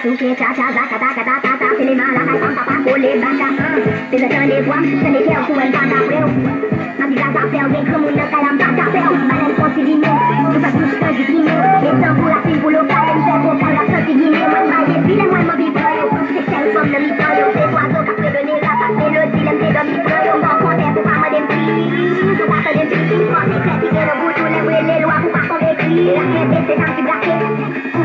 souffler, cha-cha, zaka-taka-taka-taka, c'est les malades, papa, coller, baka, c'est le temps des voix, c'est les cœurs, sous un pas d'après, ma vie à faire, bien que mon calam, pas à faire, malin, continue, tout ça touche quand je dîne, les temps pour la fille, pour l'ocal, les faire pour quand la sortie guinée, moi, je vais filer, moi, ma vie, c'est celle comme le mi-temps, c'est oiseau, qui a donné la patte, mélodie, l'aime, c'est comme mi-temps, on va compter pour pas me déplier, tout ça, c'est des petits, c'est très, qui est le bout, tous les bruits, les lois, pour pas qu'on écrit, la fête, c'est un petit braquet,